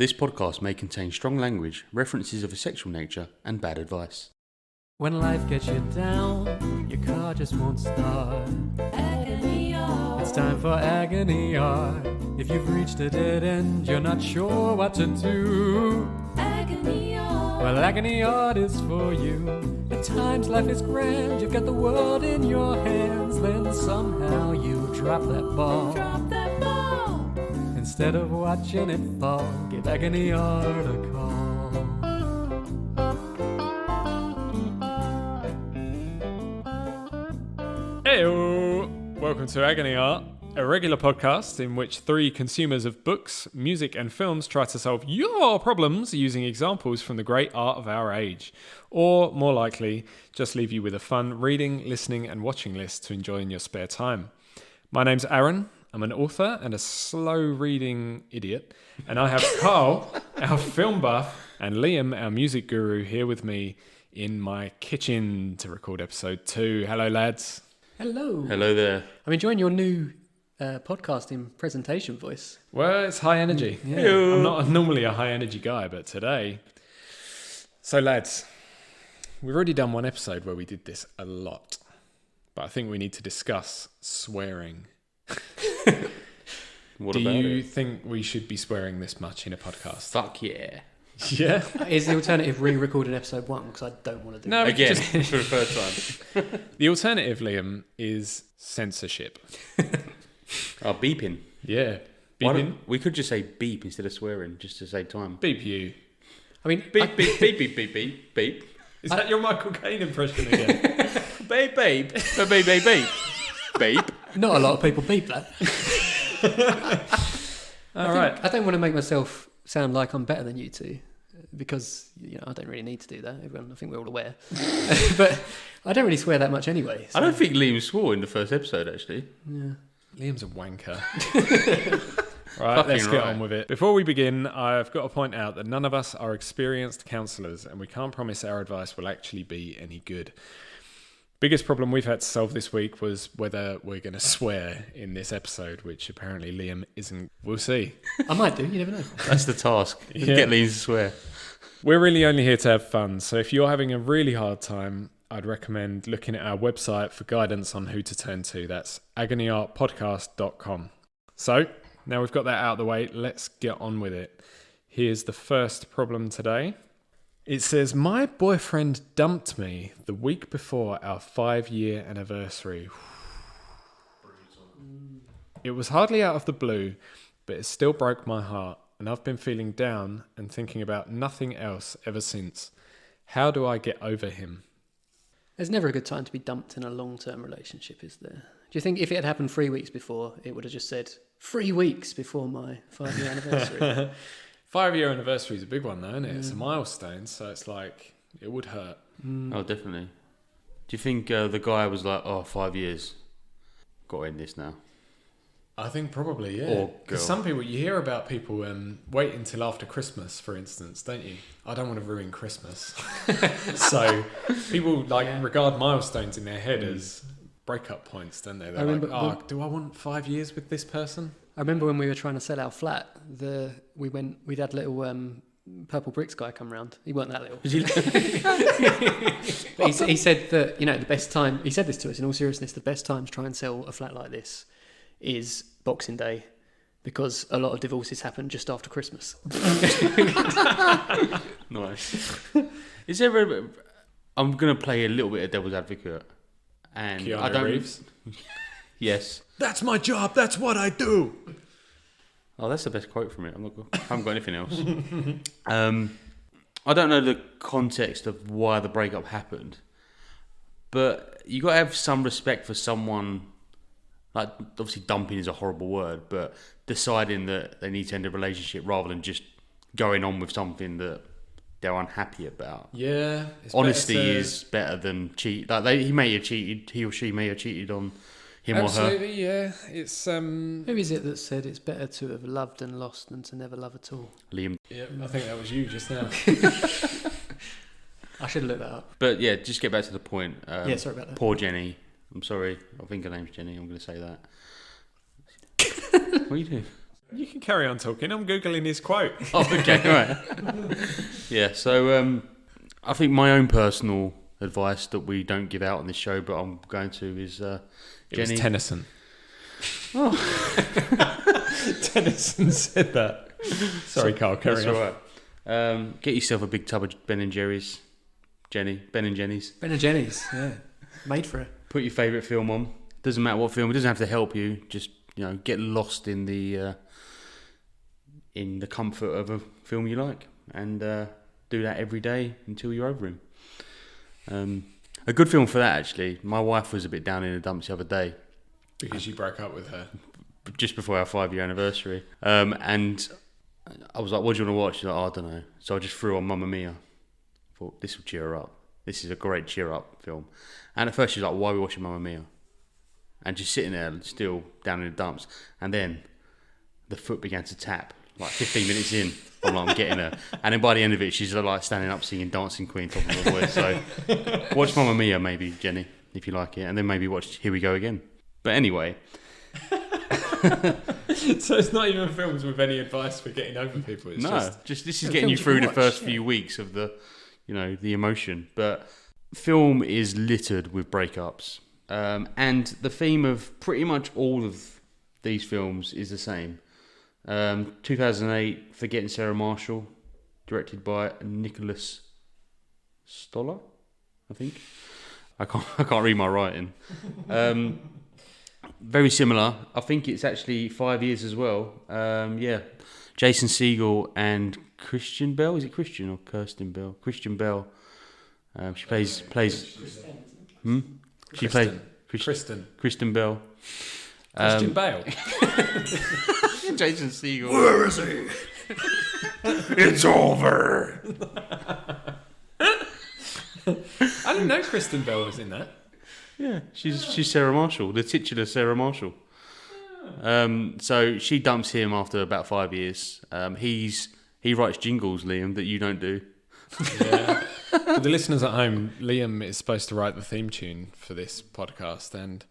This podcast may contain strong language, references of a sexual nature, and bad advice. When life gets you down, your car just won't start. Agony Art. It's time for Agony Art. If you've reached a dead end, you're not sure what to do. Agony Art. Well, Agony Art is for you. At times life is grand, you've got the world in your hands. Then somehow you drop that ball. Drop that ball. Instead of watching it fall, give Agony Art a call. Heyo! Welcome to Agony Art, a regular podcast in which three consumers of books, music and films try to solve your problems using examples from the great art of our age. Or, more likely, just leave you with a fun reading, listening and watching list to enjoy in your spare time. My name's Aaron. I'm an author and a slow-reading idiot. And I have Carl, our film buff, and Liam, our music guru, here with me in my kitchen to record episode 2. Hello, lads. Hello. Hello there. I'm enjoying your new podcasting presentation voice. Well, it's high energy. Yeah. I'm not normally a high-energy guy, but today... So, lads, we've already done one episode where we did this a lot. But I think we need to discuss swearing. What Do about you it? think we should be swearing this much in a podcast? Fuck yeah. Yeah. Is the alternative re-recording episode 1? Because I don't want to do No, that. Again, just- for the first time. The alternative, Liam, is censorship. Oh, beeping. Yeah. Why Beeping. don't- we could just say beep instead of swearing, just to save time. Beep you. I mean, Beep, beep, beep, beep, beep, beep, beep. Is that your Michael Caine impression again? Beep, beep, beep, beep, beep. Beep. not a lot of people beep that. All right. I don't want to make myself sound like I'm better than you two, because I don't really need to do that. Everyone, I think we're all aware. But I don't really swear that much anyway. I don't think Liam swore in the first episode, actually. Yeah. Liam's a wanker. Right, Fucking let's get right. on with it. Before we begin, I've got to point out that none of us are experienced counsellors and we can't promise our advice will actually be any good. Biggest problem we've had to solve this week was whether we're going to swear in this episode, which apparently Liam isn't. We'll see. I might do. You never know. That's the task. Yeah. Get Liam to swear. We're really only here to have fun, so if you're having a really hard time, I'd recommend looking at our website for guidance on who to turn to. That's agonyartpodcast.com. So, now we've got that out of the way, let's get on with it. Here's the first problem today. It says, my boyfriend dumped me the week before our 5-year anniversary. It was hardly out of the blue, but it still broke my heart, and I've been feeling down and thinking about nothing else ever since. How do I get over him? There's never a good time to be dumped in a long-term relationship, is there? Do you think if it had happened 3 weeks before, it would have just said, 3 weeks before my 5-year anniversary? 5-year anniversary is a big one though, isn't it? It's a milestone, so it's like, it would hurt. Oh, definitely. Do you think the guy was like, 5 years? Got to end this now. I think probably, yeah. Or Because girl. some people, you hear about people wait until after Christmas, for instance, don't you? I don't want to ruin Christmas. So people regard milestones in their head as breakup points, don't they? They're remember like, do I want 5 years with this person? I remember when we were trying to sell our flat, we'd had little purple bricks guy come round. He weren't that little. But he said that, the best time, he said this to us in all seriousness, the best time to try and sell a flat like this is Boxing Day, because a lot of divorces happen just after Christmas. Nice. Is there I'm going to play a little bit of devil's advocate. And I Keanu don't... Reeves. Yes. That's my job. That's what I do. Oh, that's the best quote from it. I haven't got anything else. I don't know the context of why the breakup happened, but you got to have some respect for someone. Like, obviously, dumping is a horrible word, but deciding that they need to end a relationship rather than just going on with something that they're unhappy about. Yeah. Honesty is better than cheat. Like he may have cheated. He or she may have cheated on him or her. Absolutely, yeah. It's Who is it that said it's better to have loved and lost than to never love at all? Liam. Yeah, I think that was you just now. I should have looked that up. But yeah, just get back to the point. Yeah, sorry about that. Poor Jenny. I'm sorry. I think her name's Jenny. I'm going to say that. What are you doing? You can carry on talking. I'm Googling his quote. Oh, okay, right. Yeah, so I think my own personal advice that we don't give out on this show, but I'm going to, is It Jenny. was Tennyson. Oh. Tennyson said that. Sorry, Carl, carry That's on. all right. Get yourself a big tub of Ben and Jerry's. Ben and Jenny's. Ben and Jenny's, yeah, made for it. Put your favourite film on. Doesn't matter what film. It doesn't have to help you. Just, get lost in the comfort of a film you like, and do that every day until you're over him. A good film for that, actually. My wife was a bit down in the dumps the other day, Because you broke up with her. just before our 5-year anniversary, and I was like, "What do you want to watch?" She's like, "Oh, I don't know." So I just threw on Mamma Mia. Thought, this will cheer her up. This is a great cheer up film. And at first she was like, "Why are we watching Mamma Mia?" And just sitting there, still down in the dumps. And then the foot began to tap. Like 15 minutes in, I'm getting her. And then by the end of it, she's like standing up singing Dancing Queen top of her voice. So watch Mamma Mia, maybe, Jenny, if you like it. And then maybe watch Here We Go Again. But anyway. So it's not even films with any advice for getting over people. It's just this is Yeah, getting you films you through can the watch, first yeah. few weeks of the, the emotion. But film is littered with breakups. And the theme of pretty much all of these films is the same. 2008, Forgetting Sarah Marshall, directed by Nicholas Stoller, I think. I can't read my writing. Very similar. I think it's actually 5 years as well. Jason Segel and Christian Bell. Is it Christian or Kirsten Bell? Christian Bell. She plays. She plays Kristen Bell. Christian Bale. Jason Segel. Where is he? It's over. I didn't know Kristen Bell was in that. Yeah, she's Sarah Marshall, the titular Sarah Marshall. So she dumps him after about 5 years. He writes jingles, Liam, that you don't do. Yeah. For the listeners at home, Liam is supposed to write the theme tune for this podcast, and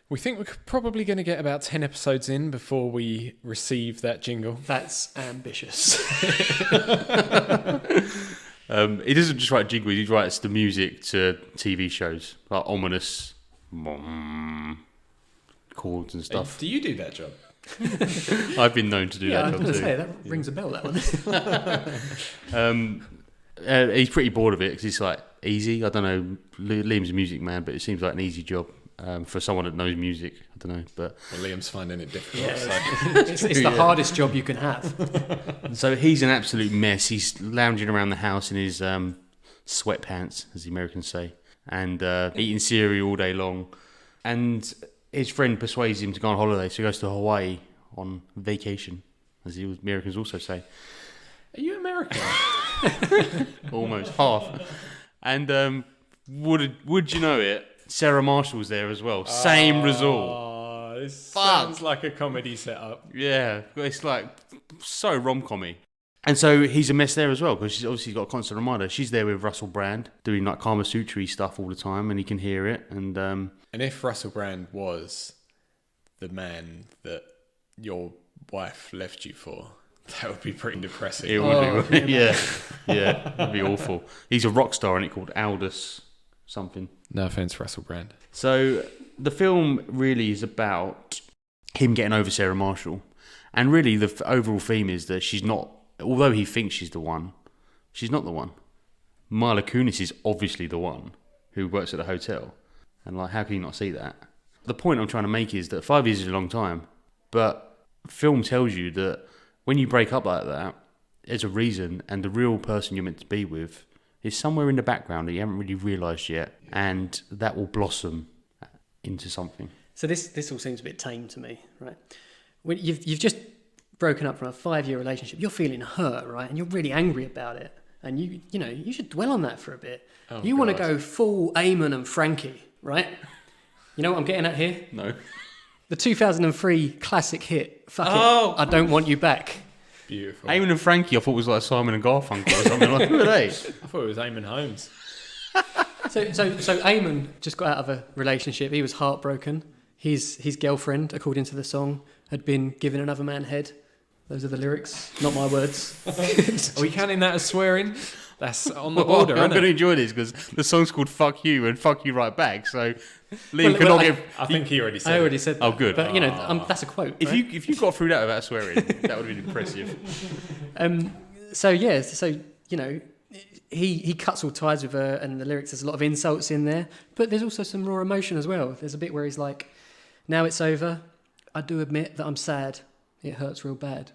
we think we're probably going to get about 10 episodes in before we receive that jingle. That's ambitious. He doesn't just write jingles, he writes the music to TV shows, like ominous chords and stuff. Do you do that job? I've been known to do Yeah, I that was job going too. to say, that rings a bell, that one. He's pretty bored of it because it's like easy. I don't know, Liam's a music man, but it seems like an easy job for someone that knows music. I don't know, but Well, Liam's finding it difficult. Yeah, So. it's the hardest job you can have. so he's an absolute mess. He's lounging around the house in his sweatpants, as the Americans say, and eating cereal all day long. And his friend persuades him to go on holiday, so he goes to Hawaii on vacation, as the Americans also say. Are you American? Almost half. And would you know it? Sarah Marshall's there as well. Same resort. Oh, this Fuck. sounds like a comedy setup. Yeah, it's like so rom-commy. And so he's a mess there as well because she's obviously got a constant reminder. She's there with Russell Brand doing like Kama Sutra stuff all the time, and he can hear it. And And if Russell Brand was the man that your wife left you for, that would be pretty depressing. it would be, yeah, it'd be awful. He's a rock star, and it called Aldous something. No offense, Russell Brand. So the film really is about him getting over Sarah Marshall, and really the overall theme is that she's not. Although he thinks she's the one, she's not the one. Mila Kunis is obviously the one who works at the hotel, and like, how can you not see that? The point I'm trying to make is that 5 years is a long time, but film tells you that when you break up like that, there's a reason, and the real person you're meant to be with is somewhere in the background that you haven't really realised yet, and that will blossom into something. So this all seems a bit tame to me, right? When you've just broken up from a 5-year relationship, you're feeling hurt, right? And you're really angry about it. And you should dwell on that for a bit. Oh, you want to God. go full Eamon and Frankie, right? You know what I'm getting at here? No. The 2003 classic hit, Fuck Oh. It, I Don't Want You Back. Beautiful. Eamon and Frankie, I thought was like Simon and Garfunkel or something. Like, who are they? I thought it was Eamon Holmes. So Eamon just got out of a relationship. He was heartbroken. his girlfriend, according to the song, had been given another man head. Those are the lyrics, not my words. Are we counting that as swearing? That's on the Well, border, I'm isn't going to it? enjoy this because the song's called "Fuck You" and "Fuck You Right Back." So Liam cannot give. I think he already said I it. already said that. Oh, good. But, that's a quote. If right? you got through that without swearing, that would have been impressive. So he cuts all ties with her, and the lyrics, there's a lot of insults in there, but there's also some raw emotion as well. There's a bit where he's like, "Now it's over. I do admit that I'm sad. It hurts real bad."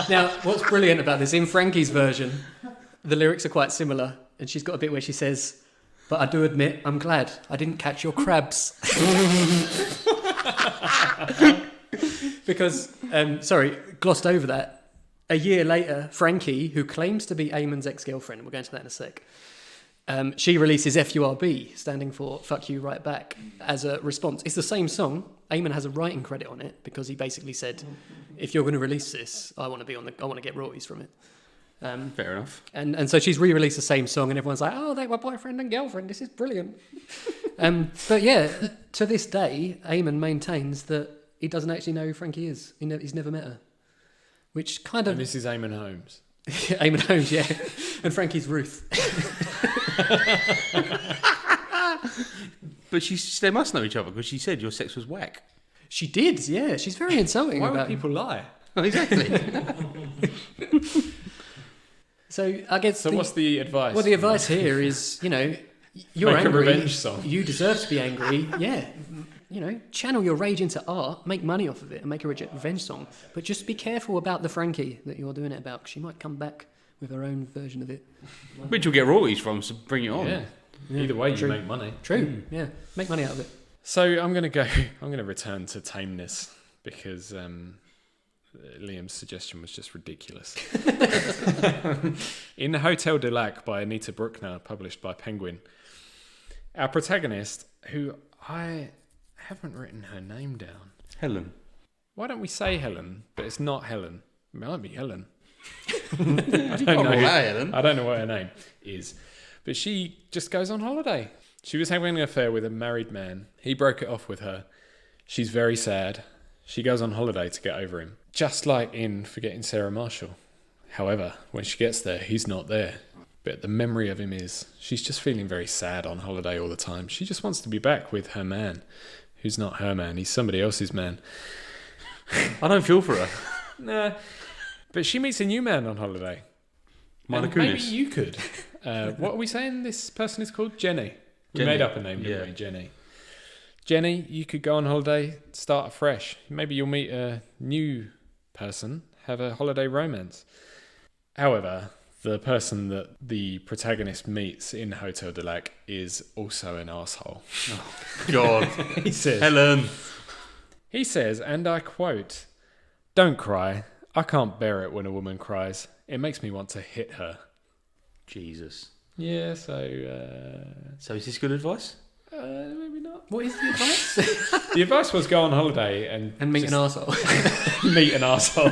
Now, what's brilliant about this, in Frankie's version, the lyrics are quite similar, and she's got a bit where she says, "But I do admit I'm glad I didn't catch your crabs." Because, glossed over that. A year later, Frankie, who claims to be Eamon's ex-girlfriend, and we'll go into that in a sec, she releases FURB, standing for Fuck You Right Back, as a response. It's the same song. Eamon has a writing credit on it because he basically said, if you're going to release this, I want to get royalties from it. Fair enough. And so she's re-released the same song, and everyone's like, "Oh, they were boyfriend and girlfriend. This is brilliant." But yeah, to this day, Eamon maintains that he doesn't actually know who Frankie is. He's never met her, which kind of And this is Eamon Holmes. Eamon Holmes, yeah, and Frankie's Ruth. But they must know each other because she said your sex was whack. She did, yeah. She's very insulting Why about would people lie? Exactly. So I guess. So what's the advice? Well, the advice here is, you're Make a angry. revenge song. You deserve to be angry. Yeah. Channel your rage into art, make money off of it, and make a revenge song. But just be careful about the Frankie that you're doing it about, because she might come back with her own version of it. Which you'll get royalties from, so bring it on. Yeah. Either way, True. you make money. True. Yeah. Make money out of it. So I'm going to return to tameness because Liam's suggestion was just ridiculous. In Hotel de Lac by Anita Bruckner, published by Penguin, our protagonist, who I haven't written her name down. Helen. Why don't we say Helen, but it's not Helen? It might be Helen. I don't know Helen. I don't know what her name is. But she just goes on holiday. She was having an affair with a married man. He broke it off with her. She's very sad. She goes on holiday to get over him. Just like in Forgetting Sarah Marshall. However, when she gets there, he's not there. But the memory of him is. She's just feeling very sad on holiday all the time. She just wants to be back with her man, who's not her man. He's somebody else's man. I don't feel for her. Nah. But she meets a new man on holiday. Mila And maybe Kunis. you could. What are we saying this person is called? Jenny. We Jenny. made up a name, didn't we? Jenny. Jenny, you could go on holiday, start afresh. Maybe you'll meet a new person, have a holiday romance. However, the person that the protagonist meets in Hotel de Lac is also an arsehole. God. He says, Helen. He says, and I quote, "Don't cry. I can't bear it when a woman cries. It makes me want to hit her." Jesus. Yeah, so So is this good advice? maybe not. What is the advice? The advice was go on holiday and And meet an just arsehole. meet an arsehole.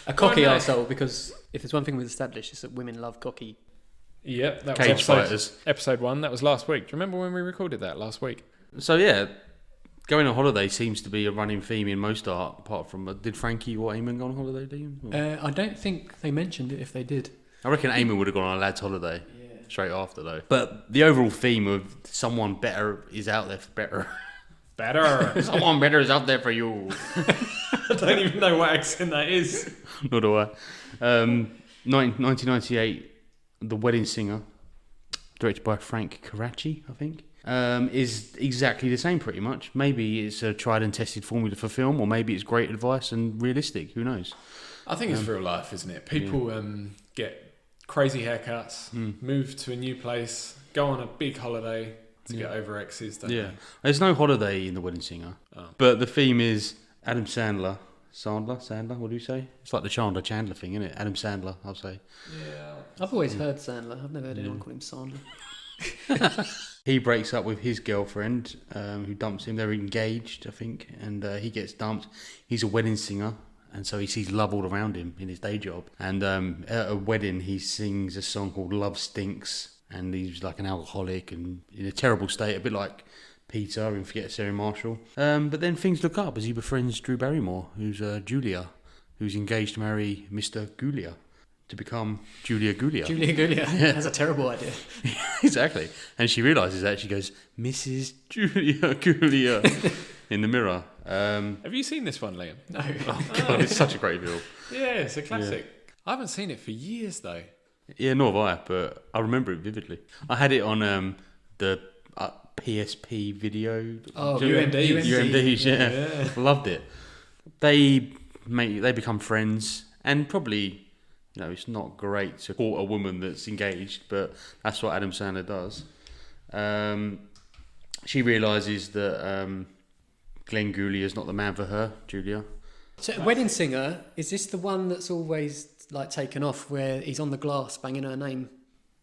A cocky Why not? arsehole, because if there's one thing we've established, it's that women love cocky. Yep, that was Cage fighters. episode 1. That was last week. Do you remember when we recorded that last week? So yeah, going on holiday seems to be a running theme in most art, apart from, did Frankie or Eamon go on holiday, Dean? I don't think they mentioned it if they did. I reckon Eamon would have gone on a lad's holiday straight after though. But the overall theme of someone better is out there for better. Better. Someone better is out there for you. I don't even know what accent that is. Nor do I. 1998, The Wedding Singer, directed by Frank Karachi, I think, is exactly the same pretty much. Maybe it's a tried and tested formula for film, or maybe it's great advice and realistic. Who knows? I think it's real life, isn't it? People get crazy haircuts, move to a new place, go on a big holiday to get over exes, don't they? There's no holiday in The Wedding Singer, but the theme is Adam Sandler. Sandler, what do you say? It's like the Chandler thing, isn't it? Adam Sandler, I'll say. Yeah. I've always heard Sandler. I've never heard anyone call him Sandler. He breaks up with his girlfriend, who dumps him. They're engaged, I think, and he gets dumped. He's a wedding singer, and so he sees love all around him in his day job. And at a wedding, he sings a song called "Love Stinks," and he's like an alcoholic and in a terrible state, a bit like Peter and forget Sarah Marshall. But then things look up as he befriends Drew Barrymore, who's Julia, who's engaged to marry Mr. Goulia to become Julia Goulia. Julia Goulia. That's a terrible idea. Exactly. And she realises that. She goes, Mrs. Julia Goulia, in the mirror. Have you seen this one, Liam? No. Oh, God, it's such a great film. Yeah, it's a classic. I haven't seen it for years, though. Yeah, nor have I, but I remember it vividly. I had it on the PSP video. Oh, UMDs. UMDs, yeah. Loved it. They become friends, and probably, it's not great to court a woman that's engaged, but that's what Adam Sandler does. She realises that Glenn Goulia is not the man for her, Julia. So, Wedding Singer, is this the one that's always like taken off where he's on the glass banging her name?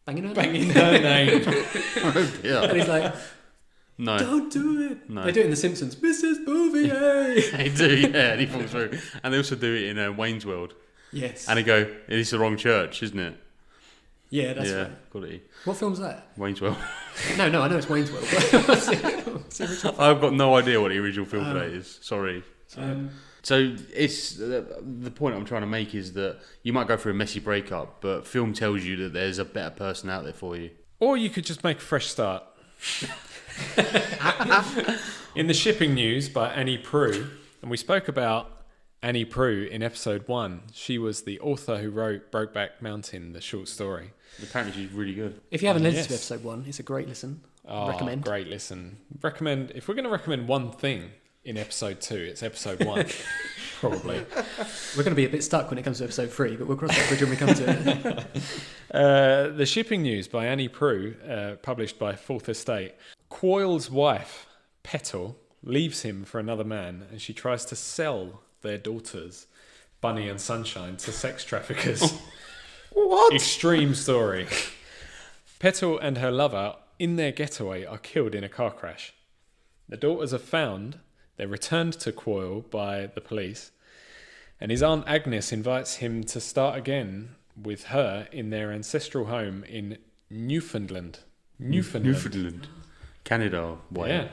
Banging her name? Yeah. And he's like, No. don't do it. No. They do it in The Simpsons. Mrs. Bouvier. They do, yeah, and he falls through. And they also do it in Wayne's World. Yes. And they go, this is the wrong church, isn't it? Yeah, that's right. Quality. What film's that? Wayne's World. No, I know it's Wayne's World. What's the original? I've got no idea what the original film for that is. Sorry. So it's the point I'm trying to make is that you might go through a messy breakup, but film tells you that there's a better person out there for you. Or you could just make a fresh start. In the shipping news by Annie Proulx, and we spoke about Annie Proulx in episode 1. She was the author who wrote Brokeback Mountain, the short story. Apparently she's really good. If you haven't listened to Yes. episode 1, it's a great listen. Oh, Recommend. great listen. If we're going to recommend one thing in episode 2, it's episode 1. Probably. We're going to be a bit stuck when it comes to episode 3, but we'll cross that bridge when we come to it. The shipping news by Annie Proulx, published by Fourth Estate. Quoyle's wife, Petal, leaves him for another man, and she tries to sell their daughters, Bunny and Sunshine, to sex traffickers. What? Extreme story. Petal and her lover, in their getaway, are killed in a car crash. The daughters are found. They're returned to Quoyle by the police, and his aunt Agnes invites him to start again with her in their ancestral home in Newfoundland. Canada way. Yeah.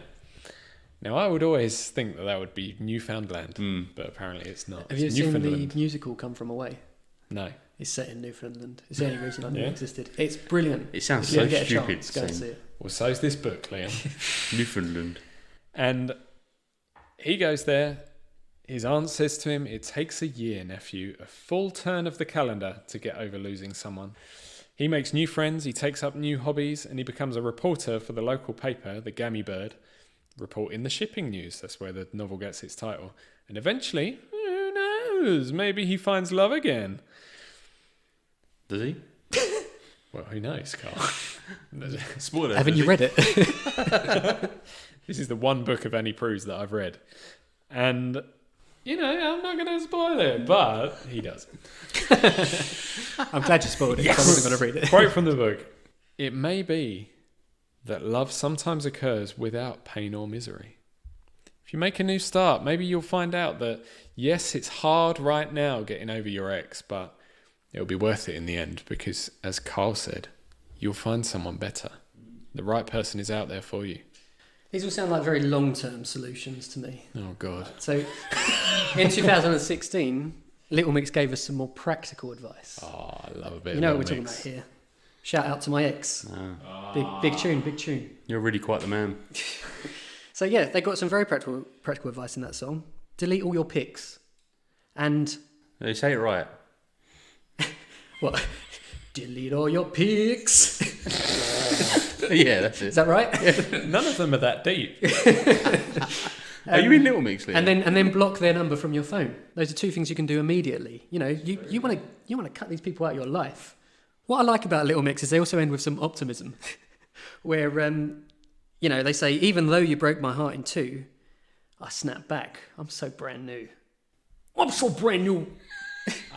Now, I would always think that would be Newfoundland, but apparently it's not. Have you It's seen Newfoundland. the musical Come From Away? No. It's set in Newfoundland. It's the only reason I knew Yeah. it existed. It's brilliant. It sounds If you so ever get a stupid chance, go and saying see it. Well, so's this book, Liam. Newfoundland. And he goes there. His aunt says to him, "It takes a year, nephew, a full turn of the calendar to get over losing someone." He makes new friends, he takes up new hobbies, and he becomes a reporter for the local paper, the Gammy Bird, reporting the shipping news. That's where the novel gets its title. And eventually, who knows, maybe he finds love again. Does he? Well, who knows, Carl? Spoiler. Haven't you read it? This is the one book of Annie Proulx that I've read. And, I'm not going to spoil it, but he does. I'm glad you spoiled it. 'Cause I wasn't going to read it. Quote from the book. "It may be that love sometimes occurs without pain or misery. If you make a new start, maybe you'll find out that, yes, it's hard right now getting over your ex, but it'll be worth it in the end because, as Carl said, you'll find someone better. The right person is out there for you." These all sound like very long-term solutions to me. Oh, God. So, in 2016, Little Mix gave us some more practical advice. Oh, I love a bit You know of what we're talking about here. Shout out to my ex. Big tune. You're really quite the man. So yeah, they got some very practical advice in that song. Delete all your pics. And They say it right. what? Delete all your pics. Yeah, that's it. Is that right? None of them are that deep. Are you in Little Mix, Liam? And then block their number from your phone. Those are two things you can do immediately. You want to cut these people out of your life. What I like about Little Mix is they also end with some optimism, where they say, even though you broke my heart in two, I snap back. I'm so brand new. I'm so brand new.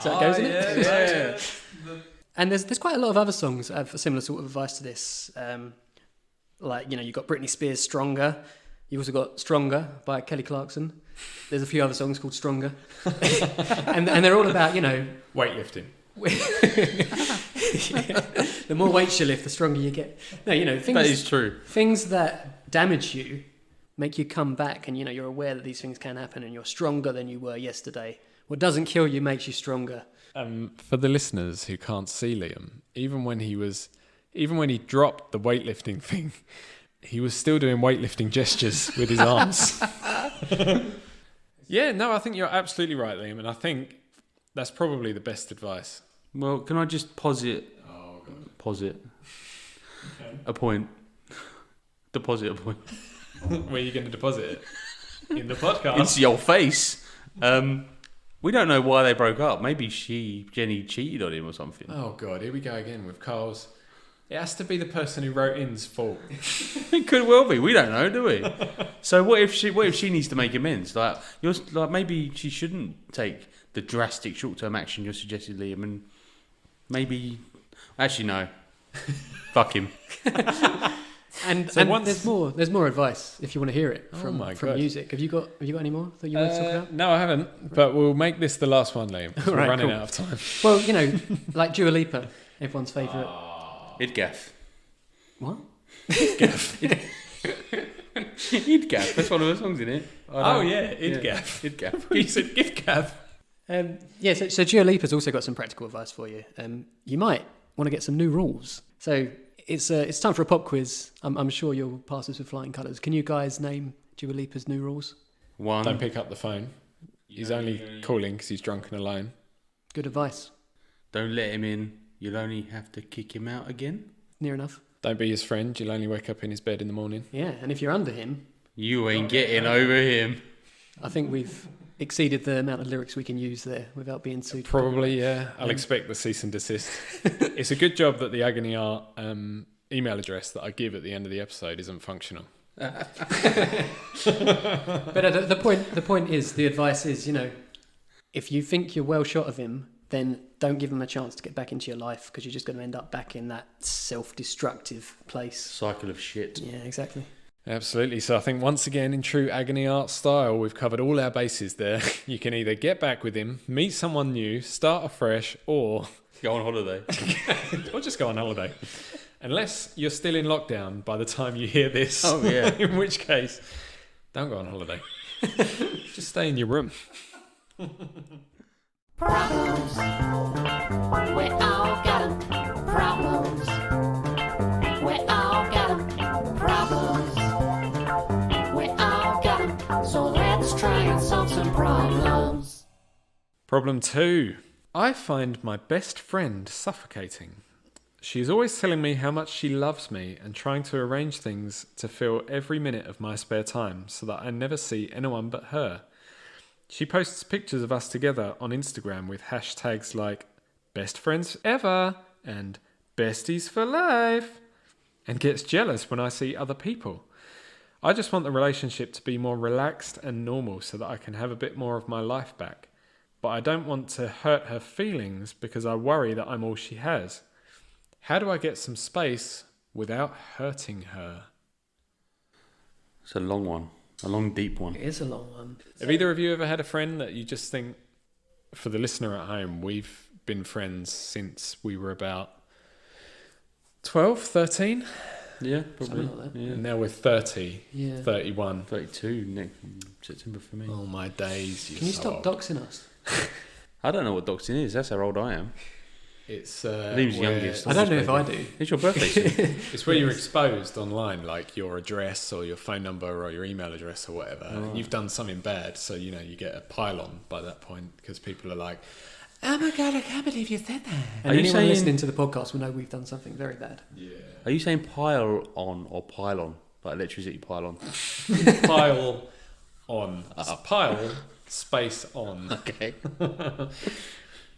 So it goes in it. Yeah. And there's quite a lot of other songs that have a similar sort of advice to this. You've got Britney Spears' Stronger. You've also got Stronger by Kelly Clarkson. There's a few other songs called Stronger. and they're all about, Weightlifting. the more weights you lift, the stronger you get. No, things, That is true. things that damage you make you come back, and you're aware that these things can happen, and you're stronger than you were yesterday. What doesn't kill you makes you stronger. For the listeners who can't see Liam, even when he dropped the weightlifting thing, he was still doing weightlifting gestures with his arms. Yeah, no, I think you're absolutely right, Liam, and I think that's probably the best advice. Well, can I just posit a point? Deposit a point. Where are you going to deposit it? In the podcast? Into your face. We don't know why they broke up. Maybe Jenny cheated on him or something. Oh, God, here we go again with Carl's. It has to be the person who wrote in's fault. It could well be. We don't know, do we? So what if she needs to make amends? Maybe she shouldn't take the drastic short-term action you're suggesting, Liam, and maybe actually no. Fuck him. And there's more advice if you want to hear it from music. Have you got any more that you want to talk about? No, I haven't. But we'll make this the last one, Liam. We're running out of time. Well, like Dua Lipa, everyone's favourite. Idgaff. What? Idgaff. That's one of the songs in it. Idgaff. Idgaff. You said gift gaff. So Dua Lipa's also got some practical advice for you. You might want to get some new rules. So it's time for a pop quiz. I'm sure you'll pass this with flying colours. Can you guys name Dua Lipa's new rules? One. Don't pick up the phone. He's only calling because he's drunk and alone. Good advice. Don't let him in. You'll only have to kick him out again. Near enough. Don't be his friend. You'll only wake up in his bed in the morning. Yeah, and if you're under him... You ain't getting over him. I think we've exceeded the amount of lyrics we can use there without being sued. Probably, yeah. I'll expect the cease and desist. It's a good job that the Agony Art email address that I give at the end of the episode isn't functional. But the point is, the advice is, if you think you're well shot of him, then don't give him a chance to get back into your life, because you're just going to end up back in that self-destructive place. Cycle of shit. Yeah, exactly. Absolutely. So I think once again, in true Agony Art style, we've covered all our bases there. You can either get back with him, meet someone new, start afresh, or... Go on holiday. Or just go on holiday. Unless you're still in lockdown by the time you hear this. Oh, yeah. In which case, don't go on holiday. Just stay in your room. Problems. We all got 'em. Problems. We all got 'em. Problems. We all got 'em. So let's try and solve some problems. Problem 2. I find my best friend suffocating. She's always telling me how much she loves me and trying to arrange things to fill every minute of my spare time so that I never see anyone but her. She posts pictures of us together on Instagram with hashtags like best friends ever and besties for life, and gets jealous when I see other people. I just want the relationship to be more relaxed and normal so that I can have a bit more of my life back. But I don't want to hurt her feelings because I worry that I'm all she has. How do I get some space without hurting her? It's a long one. A long, deep one. It is a long one. Have either of you ever had a friend that you just think, for the listener at home, we've been friends since we were about 12, 13? Yeah, probably. Something like that. Yeah. And now we're 30, Yeah. 31. 32 next September for me. Oh, my days. Can you stop doxing us? I don't know what doxing is. That's how old I am. It's Liam's where- youngest. I don't know if I do. It's your birthday soon. It's where you're exposed online, like your address or your phone number or your email address or whatever. Oh. And you've done something bad, so you get a pile-on by that point because people are like, "Oh my god, I can't believe you said that." And Are you anyone saying- listening to the podcast will know we've done something very bad. Yeah, Are you saying pile on or pylon? Like electricity pylon? pile on, pile space on. Okay.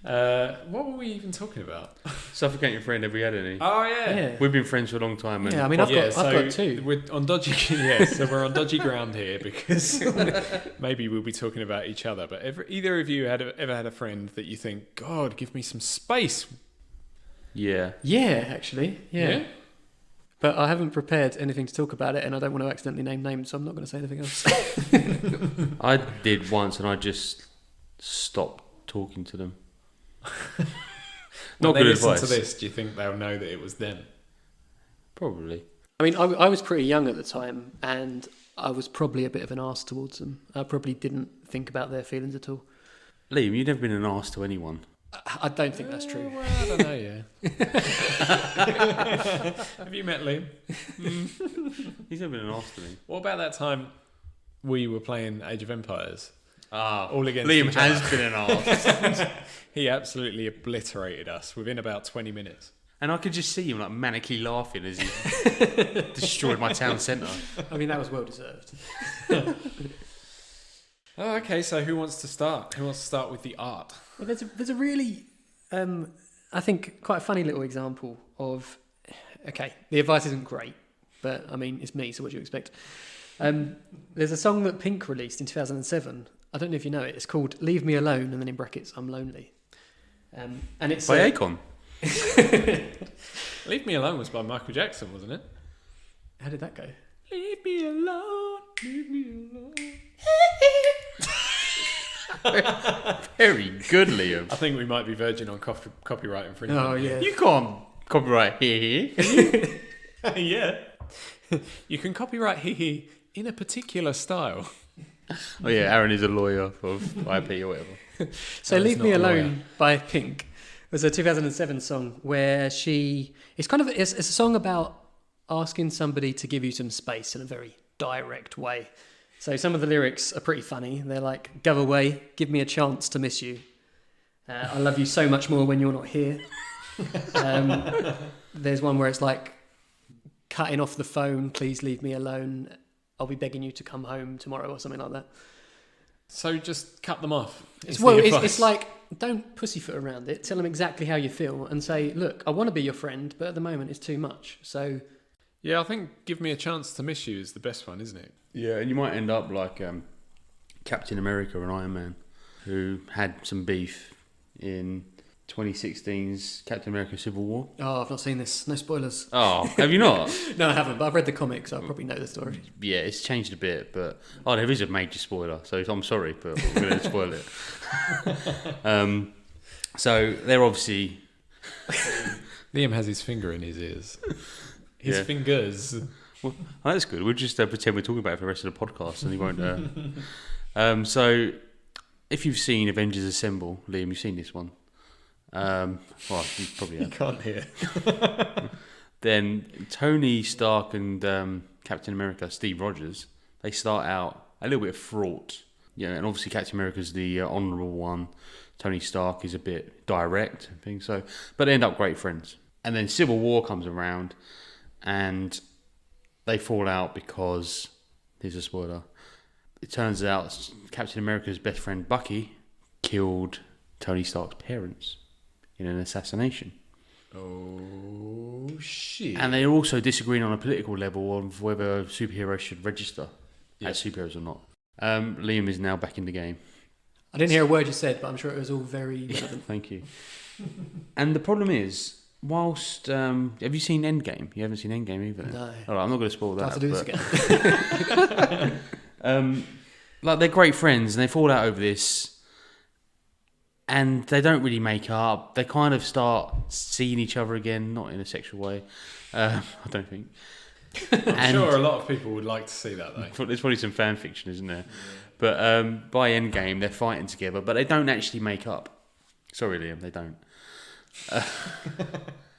What were we even talking about? Suffocating your friend, have we had any? Oh Yeah. We've been friends for a long time. And Yeah, I mean, I've got two. We're on dodgy, yeah. So we're on dodgy ground here because maybe we'll be talking about each other. But either of you ever had a friend that you think, God, give me some space? Yeah. Yeah, actually. Yeah. But I haven't prepared anything to talk about it, and I don't want to accidentally name names, so I'm not going to say anything else. I did once and I just stopped talking to them. When Not they good listen advice. to this, do you think they'll know that it was them? Probably. I mean, I was pretty young at the time, and I was probably a bit of an arse towards them. I probably didn't think about their feelings at all. Liam, you've never been an arse to anyone. I don't think that's true. Well, I don't know, yeah. Have you met Liam? He's never been an arse to me. What about that time we were playing Age of Empires? Ah, All against Liam each has other. been an arse. He absolutely obliterated us within about 20 minutes. And I could just see him like manically laughing as he destroyed my town centre. I mean, that was well deserved. Oh, okay, so who wants to start? Who wants to start with the art? Well, there's a really, I think, quite a funny little example of, okay, the advice isn't great, but I mean, it's me, so what do you expect? There's a song that Pink released in 2007. I don't know if you know it. It's called "Leave Me Alone," and then in brackets, "I'm Lonely." And it's By Akon. Leave Me Alone was by Michael Jackson, wasn't it? How did that go? Leave me alone, leave me alone. Very good, Liam. I think we might be verging on copyright infringement. Oh yeah. You can't copyright here. Yeah. You can copyright hee in a particular style. Oh yeah, Aaron is a lawyer of IP or whatever. So Aaron's "Leave Me not a lawyer. Alone" by Pink was a 2007 song where it's a song about asking somebody to give you some space in a very direct way. So some of the lyrics are pretty funny. They're like, "Go away, give me a chance to miss you. I love you so much more when you're not here." There's one where it's like, "Cutting off the phone, please leave me alone. I'll be begging you to come home tomorrow," or something like that. So just cut them off. It's like, don't pussyfoot around it. Tell them exactly how you feel and say, "Look, I want to be your friend, but at the moment it's too much." So Yeah, I think "Give Me a Chance to Miss You" is the best one, isn't it? Yeah, and you might end up like Captain America and Iron Man, who had some beef in 2016's Captain America Civil War. I've not seen this. No spoilers. Oh, have you not? No, I haven't, but I've read the comics, so I probably know the story. Yeah, it's changed a bit, but there is a major spoiler, so I'm sorry, but we're going to spoil it. So they're obviously... Liam has his finger in his ears. His Yeah. fingers. Well, that's good. We'll just pretend we're talking about it for the rest of the podcast, and he won't... So, if you've seen Avengers Assemble, Liam, you've seen this one. Well, you probably have. You can't hear. Then Tony Stark and Captain America, Steve Rogers, they start out a little bit fraught. You know, and obviously Captain America's the honourable one. Tony Stark is a bit direct and things. So, but they end up great friends. And then Civil War comes around, and they fall out because, here's a spoiler, it turns out Captain America's best friend Bucky killed Tony Stark's parents in an assassination. Oh, shit. And they're also disagreeing on a political level of whether superheroes should register as superheroes or not. Liam is now back in the game. I didn't hear a word you said, but I'm sure it was all very relevant. Thank you. And the problem is, whilst... have you seen Endgame? You haven't seen Endgame either? No. All right, I'm not going to spoil that. I have to do this again. Like, they're great friends, and they fall out over this, and they don't really make up. They kind of start seeing each other again, not in a sexual way, I don't think. I'm sure a lot of people would like to see that, though. There's probably some fan fiction, isn't there? But by Endgame, they're fighting together, but they don't actually make up. Sorry, Liam, they don't.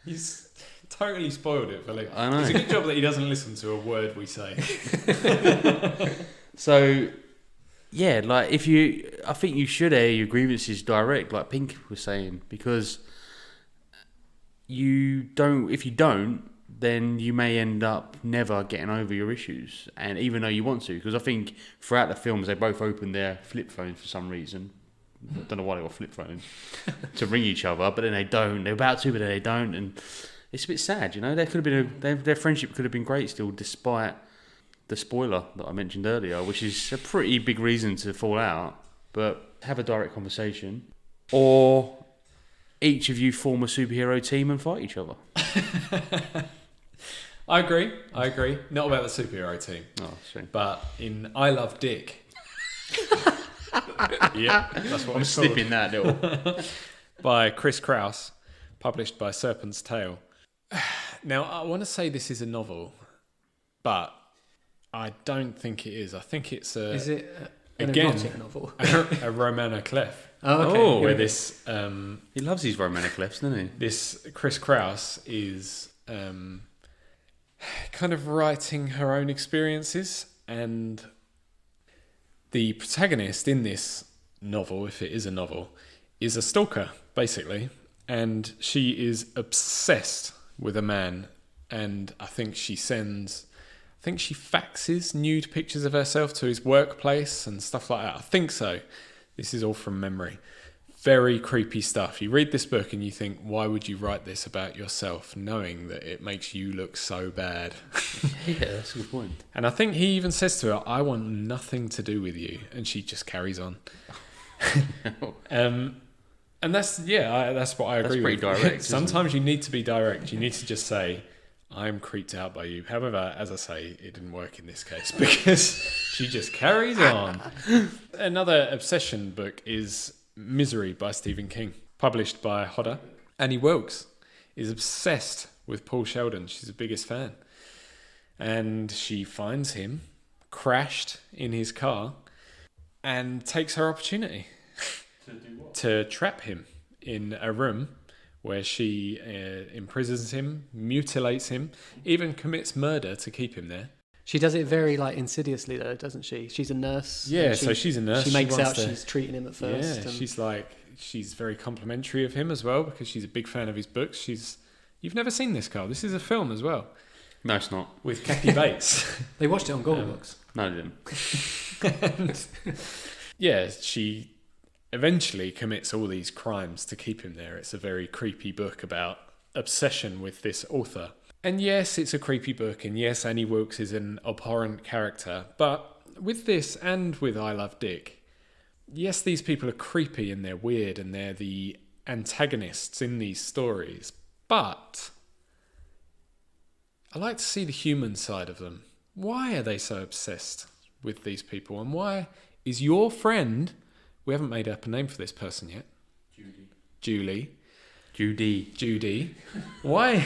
He's totally spoiled it for Liam. I know. It's a good job that he doesn't listen to a word we say. So, yeah, like I think you should air your grievances direct, like Pink was saying, because if you don't, then you may end up never getting over your issues, and even though you want to, because I think throughout the films they both open their flip phones for some reason. I don't know why they got flip phones to ring each other, but then they don't. They're about to, but then they don't, and it's a bit sad, you know. There could have been their friendship could have been great still, despite the spoiler that I mentioned earlier, which is a pretty big reason to fall out. But have a direct conversation, or each of you form a superhero team and fight each other. I agree. Not about the superhero team, Oh, shame. but in I Love Dick. Yeah, that's what I'm it's called. snipping that little. By Chris Kraus, published by Serpent's Tail. Now, I want to say this is a novel, but I don't think it is. I think it's a... Is it an again, erotic novel? a Romana Clef. Oh, okay. Oh, Where Yeah. this... He loves his romantic clefs, doesn't he? this Chris Kraus is kind of writing her own experiences, and the protagonist in this novel, if it is a novel, is a stalker, basically, and she is obsessed with a man, and I think she faxes nude pictures of herself to his workplace and stuff like that. I think so. This is all from memory. Very creepy stuff. You read this book and you think, why would you write this about yourself, knowing that it makes you look so bad? Yeah, that's a good point. And I think he even says to her, I want nothing to do with you. And she just carries on. And that's what I agree pretty with. direct, isn't Sometimes you need to be direct. You need to just say, I'm creeped out by you. However, as I say, it didn't work in this case because she just carries on. Another obsession book is Misery by Stephen King, published by Hodder. Annie Wilkes is obsessed with Paul Sheldon. She's the biggest fan. And she finds him crashed in his car and takes her opportunity to trap him in a room where she imprisons him, mutilates him, even commits murder to keep him there. She does it very insidiously though, doesn't she? She's a nurse. Yeah, and so she's a nurse. She She makes wants out to- she's treating him at first. Yeah, and she's very complimentary of him as well because she's a big fan of his books. You've never seen this, Carl. This is a film as well No, it's not. with Kathy Bates. they watched it on Gogglebox. No, I didn't. Yeah, she eventually commits all these crimes to keep him there. It's a very creepy book about obsession with this author. And yes, it's a creepy book, and yes, Annie Wilkes is an abhorrent character, but with this and with I Love Dick, yes, these people are creepy and they're weird and they're the antagonists in these stories, but I like to see the human side of them. Why are they so obsessed with these people? And why is your friend... We haven't made up a name for this person yet. Judy. Why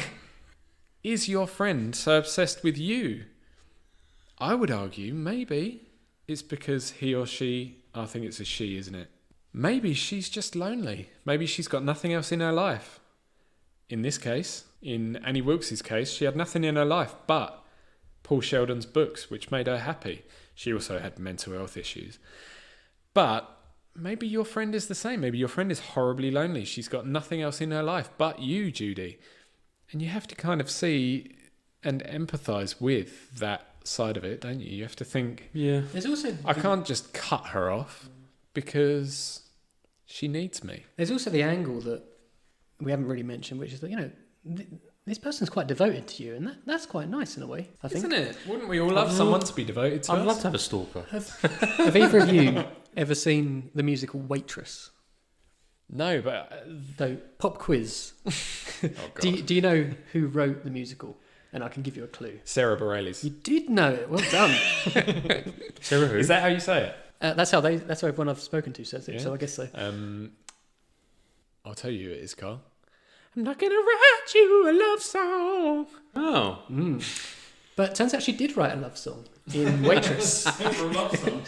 is your friend so obsessed with you? I would argue maybe it's because he or she... I think it's a she, isn't it? Maybe she's just lonely. Maybe she's got nothing else in her life. In this case, in Annie Wilkes' case, she had nothing in her life but Paul Sheldon's books, which made her happy. She also had mental health issues. But maybe your friend is the same. Maybe your friend is horribly lonely. She's got nothing else in her life but you, Judy. And you have to kind of see and empathise with that side of it, don't you? You have to think, Yeah. There's also I can't just cut her off because she needs me. There's also the angle that we haven't really mentioned, which is that this person's quite devoted to you, and that's quite nice in a way. I think. Isn't it? Wouldn't we all love someone to be devoted to I'd us? love to have a stalker. Have either of you ever seen the musical Waitress? No, but... So, pop quiz. oh, God. Do you know who wrote the musical? And I can give you a clue. Sarah Bareilles. You did know it. Well done. Sarah who? Is that how you say it? That's how everyone I've spoken to says it. Yeah. So I guess so. I'll tell you who it is, Carl. I'm not going to write you a love song. Oh. But turns out she did write a love song in Waitress. For a love song.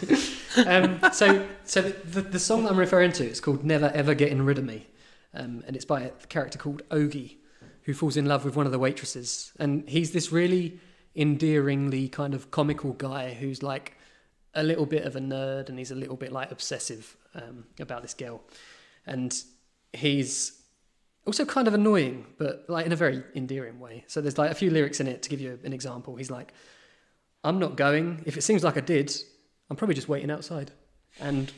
So the song that I'm referring to is called Never Ever Getting Rid of Me. And it's by a character called Ogie, who falls in love with one of the waitresses. And he's this really endearingly kind of comical guy who's like a little bit of a nerd, and he's a little bit like obsessive about this girl. And he's also kind of annoying, but like in a very endearing way. So there's like a few lyrics in it to give you an example. He's like, I'm not going. If it seems like I did, I'm probably just waiting outside. And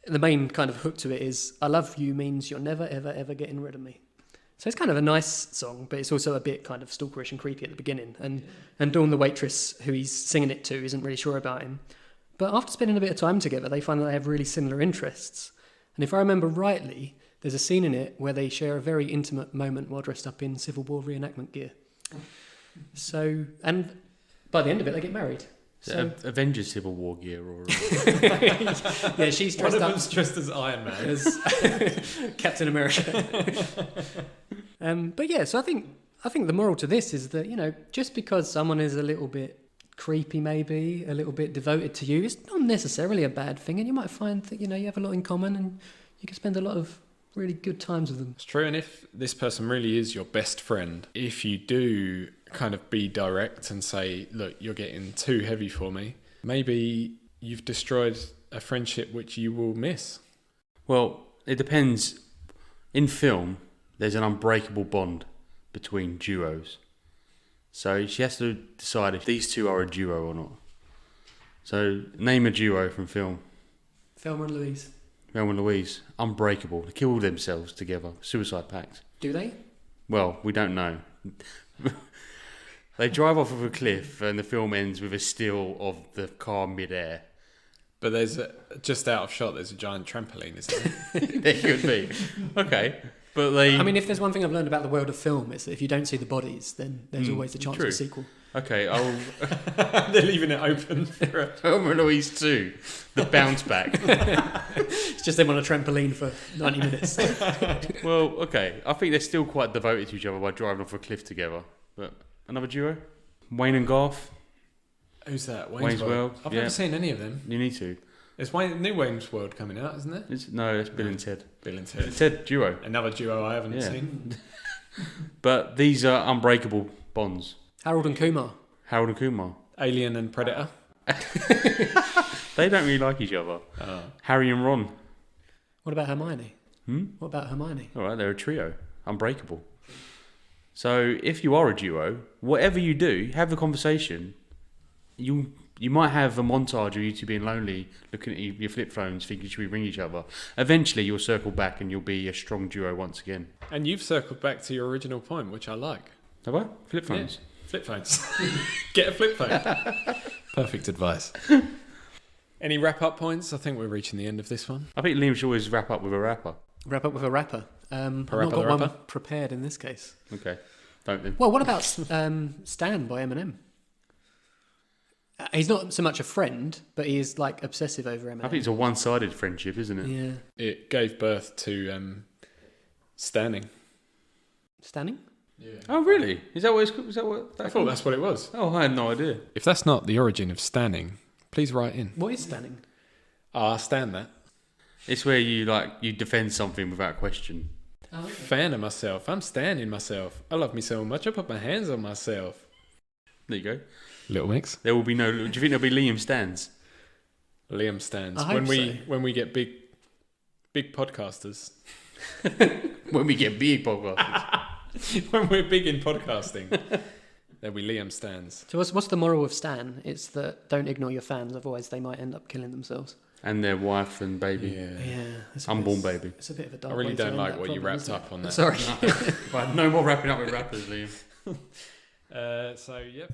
the main kind of hook to it is, I love you means you're never, ever, ever getting rid of me. So it's kind of a nice song, but it's also a bit kind of stalkerish and creepy at the beginning. And Dawn, the waitress who he's singing it to, isn't really sure about him. But after spending a bit of time together, they find that they have really similar interests. And if I remember rightly, there's a scene in it where they share a very intimate moment while dressed up in Civil War reenactment gear. So, and by the end of it, they get married. So, Avengers Civil War gear or... yeah, she's One dressed of up them's dressed as Iron Man. as Captain America. But yeah, so I think the moral to this is that, just because someone is a little bit creepy, maybe a little bit devoted to you, it's not necessarily a bad thing, and you might find that you have a lot in common, and you can spend a lot of really good times with them. It's true, and if this person really is your best friend, if you do kind of be direct and say, look, you're getting too heavy for me, maybe you've destroyed a friendship which you will miss. Well, it depends. In film, there's an unbreakable bond between duos. So she has to decide if these two are a duo or not. So name a duo from film. Thelma and Louise. Thelma and Louise, unbreakable. They kill themselves together. Suicide pact. Do they? Well, we don't know. They drive off of a cliff and the film ends with a still of the car mid-air. But there's just out of shot, there's a giant trampoline, isn't there? There could be. Okay. But they... I mean, if there's one thing I've learned about the world of film, it's that if you don't see the bodies, then there's always the chance of a sequel. Okay, They're leaving it open for Thelma and Louise 2, the bounce back. It's just them on a trampoline for 90 minutes. Well, okay. I think they're still quite devoted to each other by driving off a cliff together. But another duo? Wayne and Garth? Who's that? Wayne's World. I've yeah. never seen any of them. You need to. There's new Wayne's World coming out, isn't there? No, it's Bill and Ted. Bill and Ted. Ted duo. Another duo I haven't Yeah. seen. But these are unbreakable bonds. Harold and Kumar. Harold and Kumar. Alien and Predator. They don't really like each other. Oh. Harry and Ron. What about Hermione? Hmm? What about Hermione? All right, they're a trio. Unbreakable. So if you are a duo, whatever you do, have the conversation. You might have a montage of you two being lonely, looking at your flip phones, thinking, should we ring each other? Eventually, you'll circle back and you'll be a strong duo once again. And you've circled back to your original point, which I like. Have I? Flip phones? Yeah. Flip phones. Get a flip phone. Perfect advice. Any wrap-up points? I think we're reaching the end of this one. I think Liam should always wrap up with a rapper. Wrap up with a rapper. I've not Parappa the got one Rapper? prepared in this case. Okay. Don't then. Well, what about Stan by Eminem? He's not so much a friend, but he is like obsessive over Eminem. I think it's a one-sided friendship, isn't it? Yeah. It gave birth to Standing. Stanning? Yeah. Oh, really? Is that what it's called? Is that what I thought that's what it was. Oh, I had no idea. If that's not the origin of Standing, please write in. What is Stanning? I stand that. It's where you defend something without question. Oh, okay. Fan of myself. I'm standing myself. I love me so much. I put my hands on myself. There you go. Little Mix. There will be no... Do you think there'll be Liam Stans? Liam stands. I hope When we get big podcasters. When we get big podcasters. When we're big in podcasting, there'll be Liam stands. So what's the moral of Stan? It's that don't ignore your fans, otherwise they might end up killing themselves. And their wife and baby. Yeah. It's Unborn baby. It's a bit of a dark I really way to don't end like that what you problem, wrapped isn't up it? on that. Sorry. Right, no more wrapping up with rappers, Liam. Yep.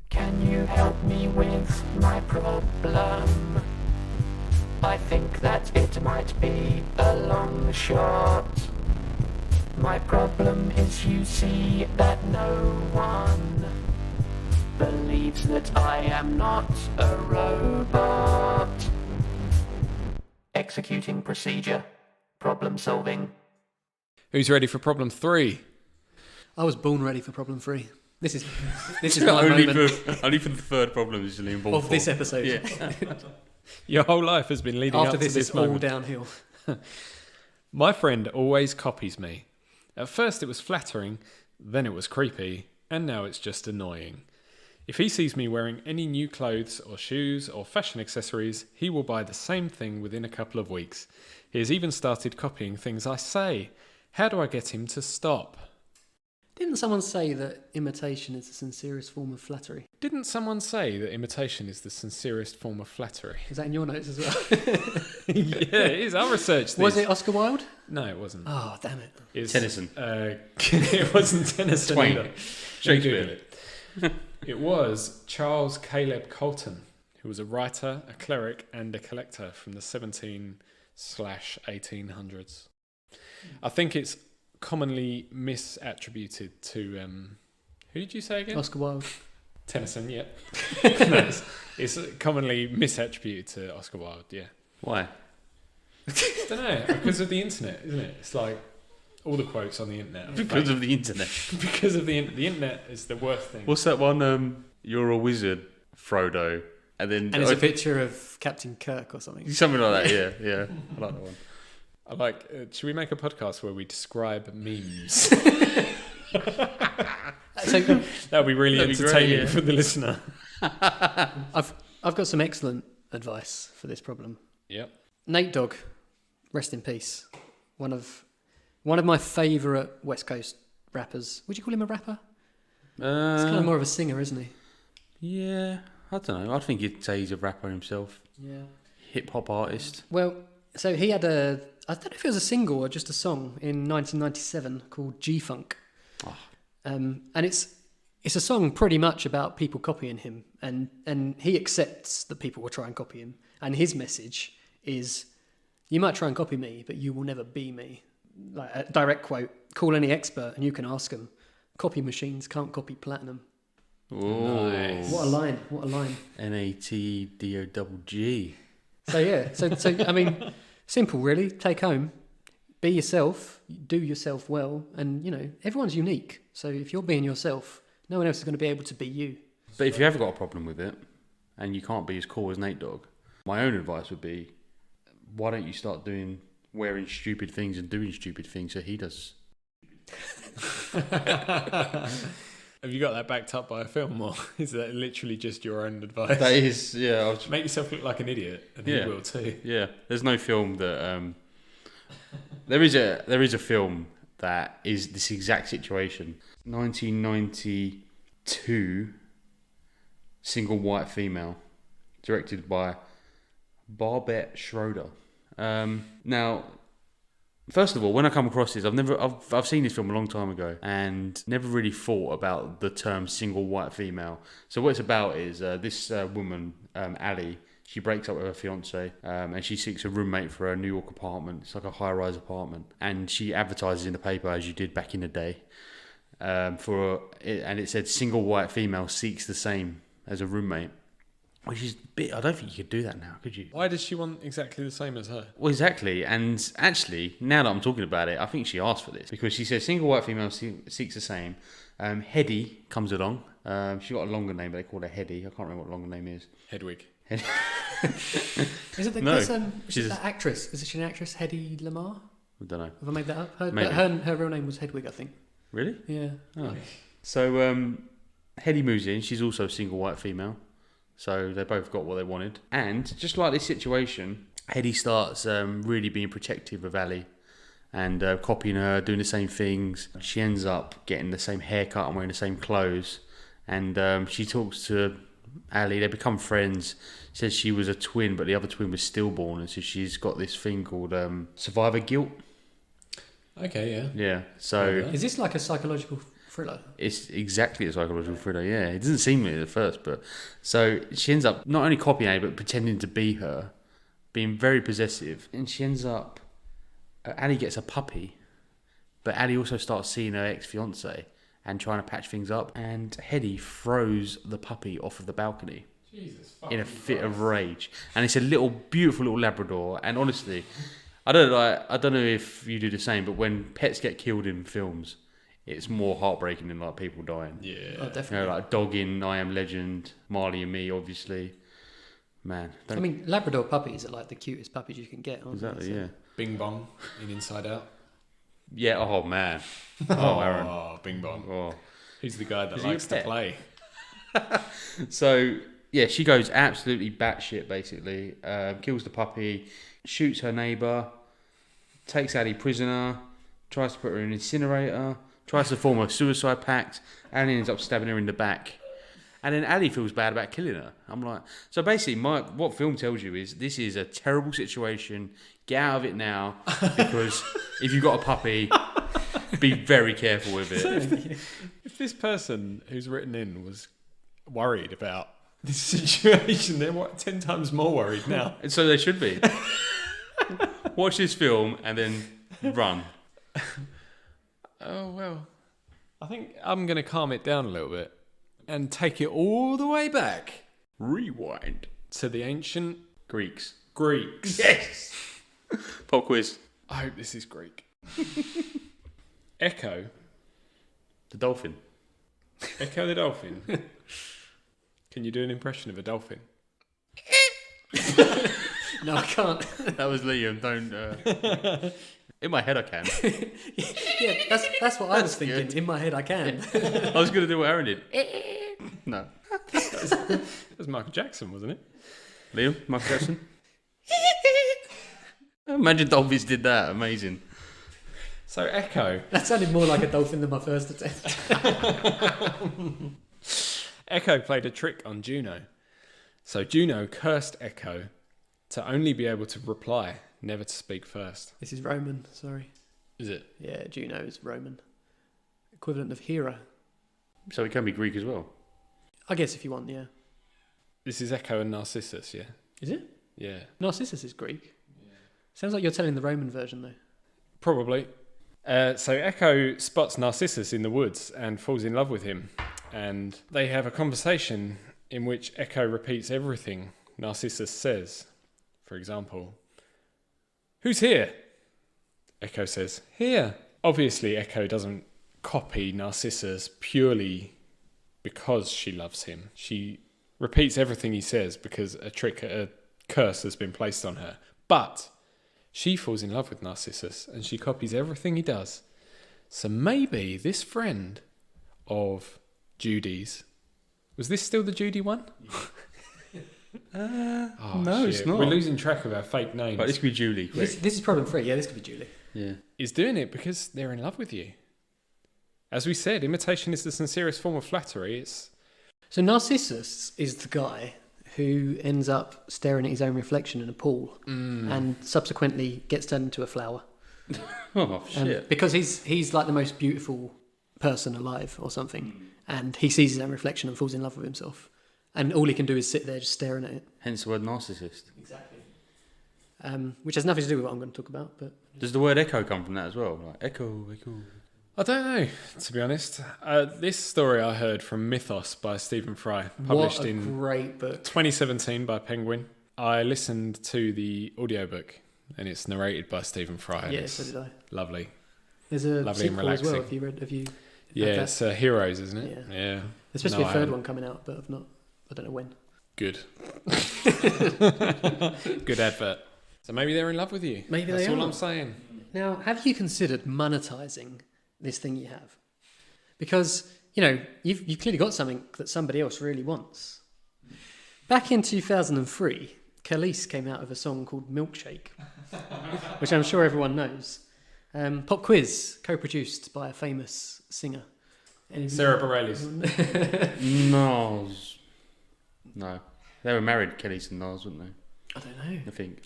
Can you help me with my problem? I think that it might be a long shot. My problem is, you see, that no one believes that I am not a robot. Executing procedure. Problem solving. Who's ready for problem 3? I was born ready for problem 3. This is my only moment for the third problem is Liam born of for. this episode. Yeah. Your whole life has been leading After up this, to this it's all moment. downhill. My friend always copies me. At first it was flattering, then it was creepy, and now it's just annoying. If he sees me wearing any new clothes or shoes or fashion accessories, he will buy the same thing within a couple of weeks. He has even started copying things I say. How do I get him to stop? Didn't someone say that imitation is the sincerest form of flattery? Didn't someone say that imitation is the sincerest form of flattery? Is that in your notes as well? Yeah, it is. I researched this. Was it Oscar Wilde? No, it wasn't. Oh, damn it. It's, Tennyson. It wasn't Tennyson Twain. either. Shakespeare. It was Charles Caleb Colton, who was a writer, a cleric, and a collector from the 1700s/1800s. I think it's commonly misattributed to who did you say again? Oscar Wilde. Tennyson, yeah. No, it's commonly misattributed to Oscar Wilde, yeah. Why? I don't know, because of the internet, isn't it? It's like All the quotes on the internet. Because of the internet. Because of the internet is the worst thing. What's that one? You're a wizard, Frodo. And it's a picture of Captain Kirk or something. Something like that, yeah. I like that one. I like. Should we make a podcast where we describe memes? So, that would be really entertaining for the listener. I've got some excellent advice for this problem. Yep. Nate Dogg, rest in peace. One of my favourite West Coast rappers. Would you call him a rapper? He's kind of more of a singer, isn't he? Yeah, I don't know. I think you'd say he's a rapper himself. Yeah. Hip hop artist. Well, so he had I don't know if it was a single or just a song in 1997 called G-Funk. Oh. And it's a song pretty much about people copying him, and he accepts that people will try and copy him. And his message is, you might try and copy me, but you will never be me. Like a direct quote, call any expert and you can ask them. Copy machines can't copy platinum. Oh, nice. What a line, what a line. NATDOGG. So yeah, so I mean, simple really, take home, be yourself, do yourself well, and you know, everyone's unique. So if you're being yourself, no one else is going to be able to be you. But if you have got a problem with it, and you can't be as cool as Nate Dogg, my own advice would be, why don't you start wearing stupid things and doing stupid things so he does? Have you got that backed up by a film, or is that literally just your own advice? That is, yeah. Make yourself look like an idiot, and you will too. Yeah, there's no film that. There is a film that is this exact situation. 1992, Single White Female, directed by Barbette Schroeder. Now, first of all, when I come across this, I've seen this film a long time ago and never really thought about the term single white female. So what it's about is this woman, Ali, she breaks up with her fiance and she seeks a roommate for her New York apartment. It's like a high-rise apartment, and she advertises in the paper, as you did back in the day, and it said single white female seeks the same as a roommate. Which is I don't think you could do that now, could you? Why does she want exactly the same as her? Well, exactly. And actually, now that I'm talking about it, I think she asked for this. Because she says single white female seeks the same. Hedy comes along. She got a longer name, but they call her Hedy. I can't remember what longer name is. Hedwig. Is it the, No, is she's that actress? Is she an actress, Hedy Lamarr? I don't know. Have I made that up? Maybe. Her real name was Hedwig, I think. Really? Yeah. Oh. So, Hedy moves in. She's also a single white female. So they both got what they wanted. And just like this situation, Hedy starts really being protective of Ali and copying her, doing the same things. She ends up getting the same haircut and wearing the same clothes. And she talks to Ali. They become friends. Says she was a twin, but the other twin was stillborn. And so she's got this thing called survivor guilt. Okay, yeah. Yeah. So is this like a psychological thriller? it's exactly a psychological thriller, yeah. It doesn't seem it at first, but so she ends up not only copying her, but pretending to be her, being very possessive, and she ends up. Ali gets a puppy, but Ali also starts seeing her ex-fiance and trying to patch things up, and Hedy throws the puppy off of the balcony. Jesus, In a fit of rage, and it's a beautiful little Labrador. And honestly, I don't know if you do the same, but when pets get killed in films, it's more heartbreaking than like people dying. Yeah, Oh, definitely. You know, like Dog in I Am Legend, Marley and Me, obviously. Man, I mean, Labrador puppies are like the cutest puppies you can get, aren't exactly, they? yeah, Bing Bong in Inside Out. yeah. Oh man, oh Aaron, Oh, Bing Bong. oh. Who's the guy that Is he a likes to pet? play? So yeah, she goes absolutely batshit. Basically, kills the puppy, shoots her neighbour, takes Ali prisoner, tries to put her in an incinerator, tries to form a suicide pact, and ends up stabbing her in the back. And then Ali feels bad about killing her. I'm like, so basically, what film tells you is this is a terrible situation. Get out of it now, because if you've got a puppy, be very careful with it. If this person who's written in was worried about this situation, they're 10 times more worried now. And so they should be. Watch this film and then run. Oh, well. I think I'm going to calm it down a little bit and take it all the way back Rewind. to the ancient Greeks. Greeks. Yes. Pop quiz. I hope this is Greek. Echo. The dolphin. Echo the dolphin. Can you do an impression of a dolphin? No, I can't. That was Liam. Don't. In my head, I can. Yeah, that's what I was thinking. good. In my head, I can. I was going to do what Aaron did. No. That was Michael Jackson, wasn't it? Liam, Michael Jackson. Imagine dolphins did that. Amazing. So Echo. That sounded more like a dolphin than my first attempt. Echo played a trick on Juno. So Juno cursed Echo to only be able to reply, never to speak first. This is Roman, sorry. Is it? Yeah, Juno is Roman. Equivalent of Hera. So it can be Greek as well. I guess if you want, yeah. This is Echo and Narcissus, yeah? Is it? Yeah. Narcissus is Greek. Sounds like you're telling the Roman version, though. Probably. So Echo spots Narcissus in the woods and falls in love with him. And they have a conversation in which Echo repeats everything Narcissus says. For example, "Who's here?" Echo says, "Here." Obviously, Echo doesn't copy Narcissus purely because she loves him. She repeats everything he says because a curse has been placed on her. But she falls in love with Narcissus and she copies everything he does. So maybe this friend of Judy's, was this still the Judy one? No, it's not. We're losing track of our fake names. Right, this could be Julie. This is problem 3. Yeah, this could be Julie. Yeah. Is doing it because they're in love with you. As we said, imitation is the sincerest form of flattery. So Narcissus is the guy who ends up staring at his own reflection in a pool and subsequently gets turned into a flower. Oh, shit. Because he's like the most beautiful person alive or something. And he sees his own reflection and falls in love with himself. And all he can do is sit there just staring at it. Hence the word narcissist. Exactly. Which has nothing to do with what I'm going to talk about. But Does the word echo come from that as well? Like echo. I don't know, to be honest. This story I heard from Mythos by Stephen Fry, published what a in great book. 2017 by Penguin. I listened to the audiobook and it's narrated by Stephen Fry. And Yeah, it's so did I. lovely. There's a Lovely and sequel as well. relaxing. Have you Yeah, had that? it's Heroes, isn't it? Yeah. There's supposed to be No, a I third haven't. one coming out, but I don't know when. Good. Good advert. So maybe they're in love with you. Maybe That's they all are. I'm saying. Now, have you considered monetizing this thing you have? Because, you know, you've clearly got something that somebody else really wants. Back in 2003, Khalees came out with a song called Milkshake, which I'm sure everyone knows. Pop quiz, co-produced by a famous singer. Sarah Bareilles. Nas. No. They were married, Kellys and Nas, weren't they? I don't know. I think.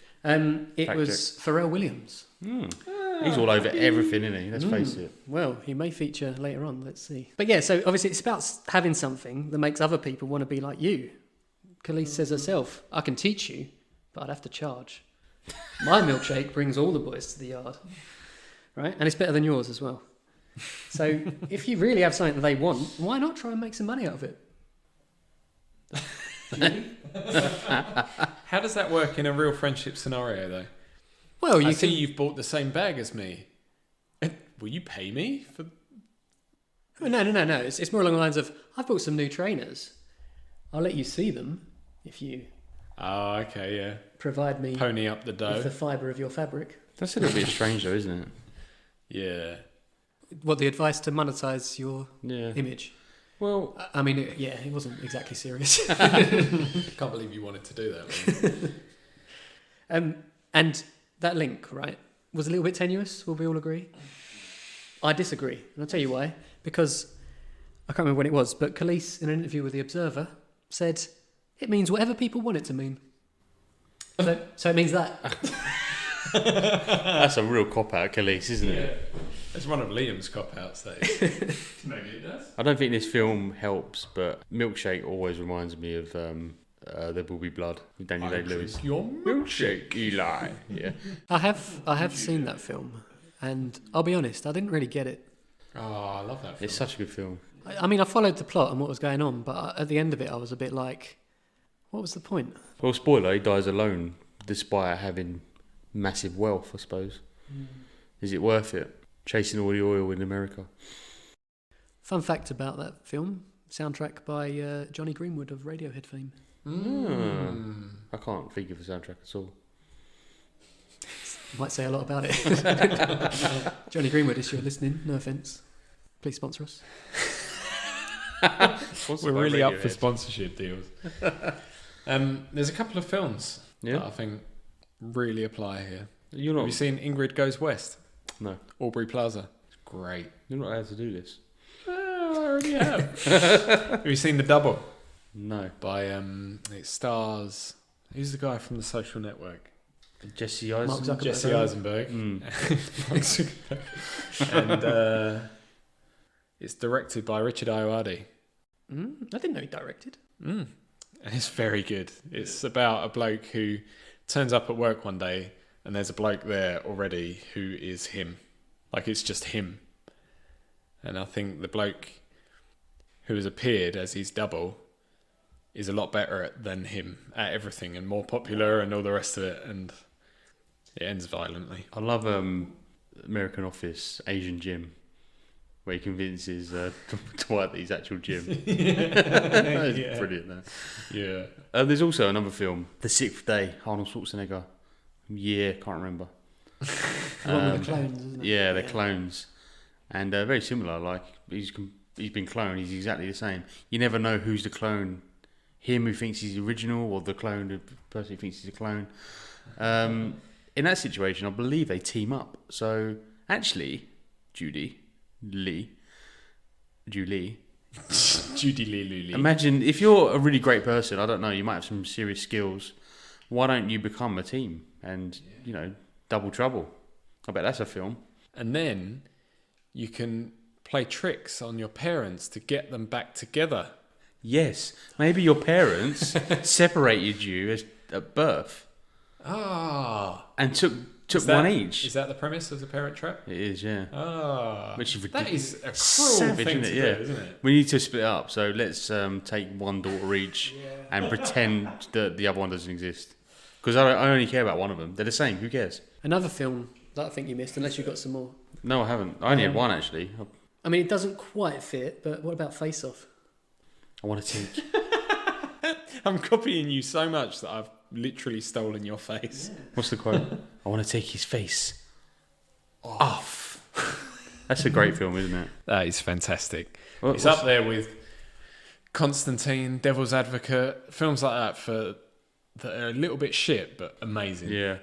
It Fact was Pharrell Williams. He's all over everything, isn't he? Let's face it. Well, he may feature later on, let's see. But yeah, so obviously it's about having something that makes other people want to be like you. Khalees says herself, I can teach you, but I'd have to charge. My milkshake brings all the boys to the yard. Right? And it's better than yours as well. So if you really have something that they want, why not try and make some money out of it? How does that work in a real friendship scenario, though? Well, I see you've bought the same bag as me. Will you pay me for? No. It's more along the lines of, I've bought some new trainers. I'll let you see them if you Oh, okay, yeah. provide me Pony up the with dough. the fibre of your fabric. That's a little bit strange, though, isn't it? Yeah. What, the advice to monetize your Yeah. image? Well, I mean, it wasn't exactly serious. Can't believe you wanted to do that. And that link, right, was a little bit tenuous, will we all agree? I disagree, and I'll tell you why. Because, I can't remember when it was, but Khalees, in an interview with The Observer, said, it means whatever people want it to mean. So it means that. that's a real cop-out, Khalees, isn't it? It's one of Liam's cop-outs, that maybe it does. I don't think this film helps, but Milkshake always reminds me of There Will Be Blood with Daniel Day-Lewis. Your Milkshake, Eli. Yeah. I have seen that film, and I'll be honest, I didn't really get it. Oh, I love that film. It's such a good film. I mean, I followed the plot and what was going on, but at the end of it, I was a bit like, what was the point? Well, spoiler, he dies alone despite having massive wealth, I suppose. Is it worth it? chasing all the oil in America. Fun fact about that film: soundtrack by Johnny Greenwood of Radiohead fame. I can't think of a soundtrack at all. Might say a lot about it. Johnny Greenwood, if you're listening, no offence, please sponsor us. We're really up for sponsorship deals. There's a couple of films that I think really apply here. Have you seen Ingrid Goes West? No. Aubrey Plaza. It's great. You're not allowed to do this. I already have. Have you seen The Double? No. By it stars. Who's the guy from The Social Network? Jesse Mark Eisenberg. Zuckerberg. Jesse Eisenberg. Mark Zuckerberg. And it's directed by Richard Ayoade. I didn't know he directed. And it's very good. It's about a bloke who turns up at work one day and there's a bloke there already who is him. Like, it's just him. And I think the bloke who has appeared as his double is a lot better than him at everything and more popular and all the rest of it. And it ends violently. I love American Office Asian Jim, where he convinces Dwight that he's actual Jim. That's brilliant. That. Yeah. There's also another film, The Sixth Day, Arnold Schwarzenegger. Can't remember. The one with the clones, isn't it? Yeah, they're clones, and very similar. Like he's been cloned. He's exactly the same. You never know who's the clone. Him who thinks he's the original, or the clone, the person who thinks he's a clone. In that situation, I believe they team up. So actually, Judy Lee. Imagine if you're a really great person. I don't know. You might have some serious skills. Why don't you become a team and double trouble? I bet that's a film. And then you can play tricks on your parents to get them back together. Yes, maybe your parents separated you at birth. And took one each. Is that the premise of The Parent Trap? It is, yeah. Which is that is a cruel savage, thing isn't to it? do, isn't it? We need to split up. So let's take one daughter each and pretend that the other one doesn't exist. Because I only care about one of them. They're the same. Who cares? Another film that I think you missed, unless you've got some more. No, I haven't. I only had one, actually. I mean, it doesn't quite fit, but what about Face Off? I want to take... I'm copying you so much that I've literally stolen your face. Yeah. What's the quote? I want to take his face off. That's a great film, isn't it? That is fantastic. It's up there with Constantine, Devil's Advocate, films like that that are a little bit shit but amazing. Yeah.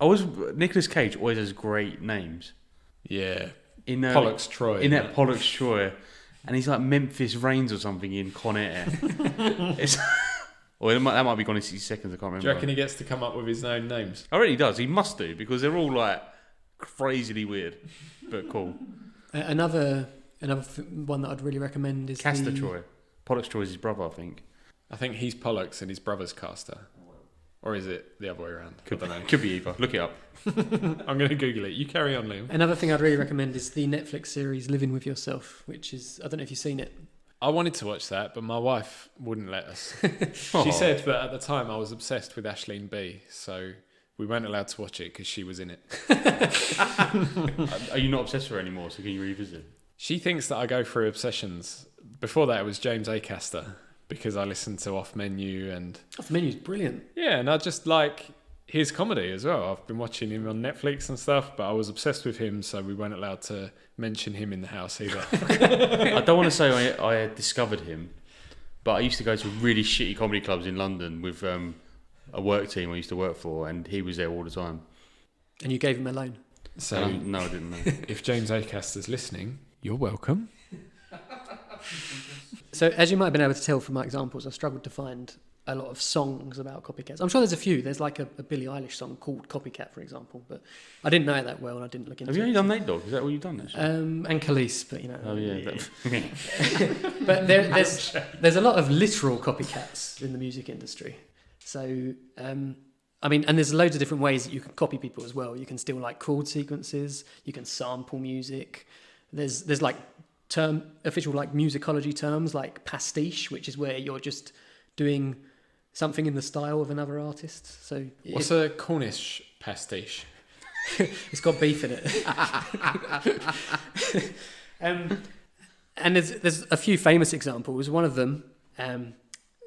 Nicolas Cage always has great names. Yeah. In Pollux Troy. In that Pollux Troy. And he's like Memphis Reigns or something in Con Air. Or that might be Gone in 60 Seconds, I can't remember. Do you reckon he gets to come up with his own names? I reckon he does. He must do, because they're all like crazily weird, but cool. Another one that I'd really recommend is Castor Troy. Pollux Troy is his brother, I think. I think he's Pollux and his brother's Castor. Or is it the other way around? Could be either. Look it up. I'm going to Google it. You carry on, Liam. Another thing I'd really recommend is the Netflix series Living With Yourself, which is, I don't know if you've seen it. I wanted to watch that, but my wife wouldn't let us. She said that at the time I was obsessed with Aisling B, so we weren't allowed to watch it because she was in it. Are you not obsessed with her anymore, so can you revisit? She thinks that I go through obsessions. Before that, it was James Acaster, because I listened to Off Menu and... Off Menu's brilliant. Yeah, and I just like his comedy as well. I've been watching him on Netflix and stuff, but I was obsessed with him, so we weren't allowed to mention him in the house either. I don't want to say I had discovered him, but I used to go to really shitty comedy clubs in London with a work team I used to work for, and he was there all the time. And you gave him a loan? So no, I didn't know. If James Acaster's listening, you're welcome. So, as you might have been able to tell from my examples, I struggled to find a lot of songs about copycats. I'm sure there's a few. There's like a Billie Eilish song called Copycat, for example, but I didn't know it that well and I didn't look into it. Have you only done Nate Dogg? Is that what you've done, actually? And Khalees, but you know. Oh, yeah. But there's a lot of literal copycats in the music industry. So, I mean, and there's loads of different ways that you can copy people as well. You can steal like chord sequences, you can sample music. There's like official like musicology terms like pastiche, which is where you're just doing something in the style of another artist. So what's a Cornish pastiche? It's got beef in it. And there's a few famous examples. One of them,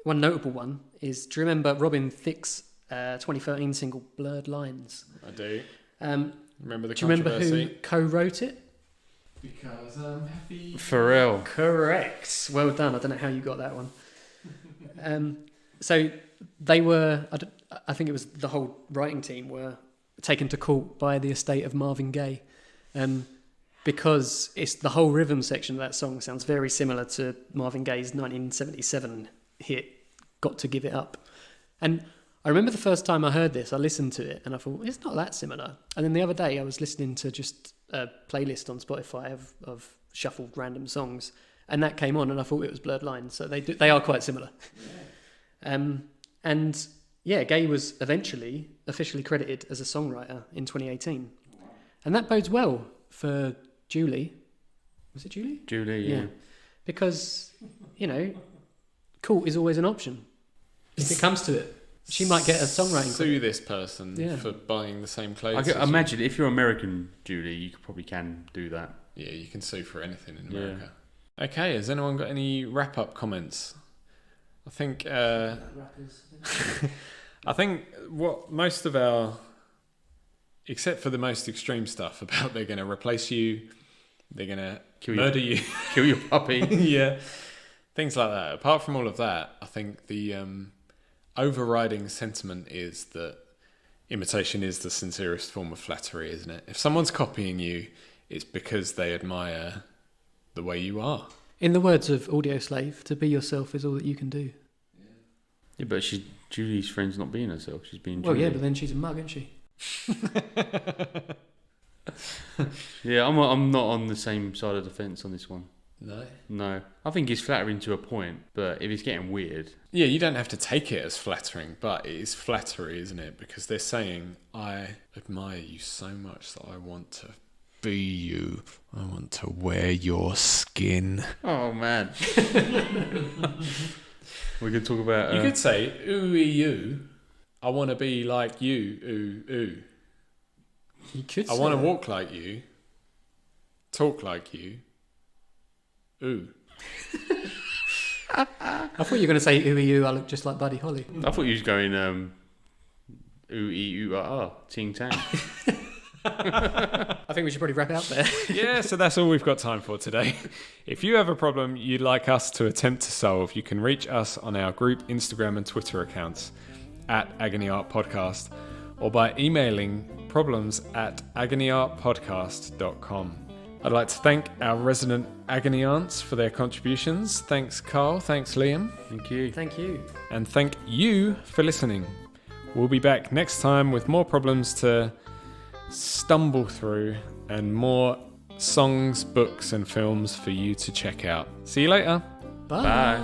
one notable one, is, do you remember Robin Thicke's 2013 single Blurred Lines? I do. Remember the Do you remember controversy? who co-wrote it? Because I'm happy. Pharrell. Correct. Well done. I don't know how you got that one. So they were, I think it was the whole writing team were taken to court by the estate of Marvin Gaye, because it's the whole rhythm section of that song sounds very similar to Marvin Gaye's 1977 hit "Got to Give It Up." And I remember the first time I heard this, I listened to it and I thought, it's not that similar. And then the other day I was listening to just a playlist on Spotify of shuffled random songs, and that came on and I thought it was Blurred Lines. So they are quite similar. Yeah. And yeah, Gaye was eventually officially credited as a songwriter in 2018. And that bodes well for Julie. Was it Julie? Julie, yeah. Because, court is always an option. If it comes to it. She might get a songwriting Sue this person for buying the same clothes. I can imagine if you're American, Julie, you probably can do that. Yeah, you can sue for anything in America. Yeah. Okay, has anyone got any wrap-up comments? I think I think what most of our, except for the most extreme stuff about they're going to replace you, they're going to murder you, kill your puppy, yeah, things like that. Apart from all of that, I think the overriding sentiment is that imitation is the sincerest form of flattery, isn't it? If someone's copying you, it's because they admire the way you are. In the words of Audio Slave, to be yourself is all that you can do. Yeah, but Julie's friend's not being herself. She's being Well, Julie. yeah, but then she's a mug, isn't she? Yeah, I'm not on the same side of the fence on this one. No. I think it's flattering to a point, but if it's getting weird... Yeah, you don't have to take it as flattering, but it is flattery, isn't it? Because they're saying, I admire you so much that I want to be you. I want to wear your skin. Oh, man. We could talk about... You could say, ooh-ee-you, I want to be like you, ooh-ooh. You could I want to walk like you, talk like you, ooh. I thought you were going to say, ooh-ee-you, I look just like Buddy Holly. I thought you was going, ooh-ee-ooh-ah-ah, ting-tang. I think we should probably wrap out there. Yeah, so that's all we've got time for today. If you have a problem you'd like us to attempt to solve, you can reach us on our group Instagram and Twitter accounts at Agony Art Podcast, or by emailing problems@agonyartpodcast.com. I'd like to thank our resident Agony Aunts for their contributions. Thanks, Carl. Thanks, Liam. Thank you. Thank you. And thank you for listening. We'll be back next time with more problems to stumble through and more songs, books, and films for you to check out. See you later. Bye.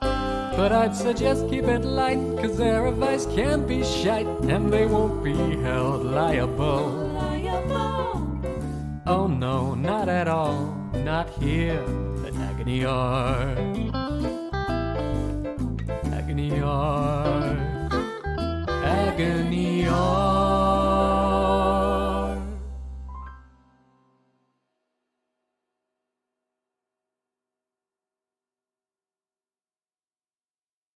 But I'd suggest keep it light, 'cause their advice can be shite, and they won't be held liable. Oh no, not at all, not here at Agony Art. Agony Art. Agony Art.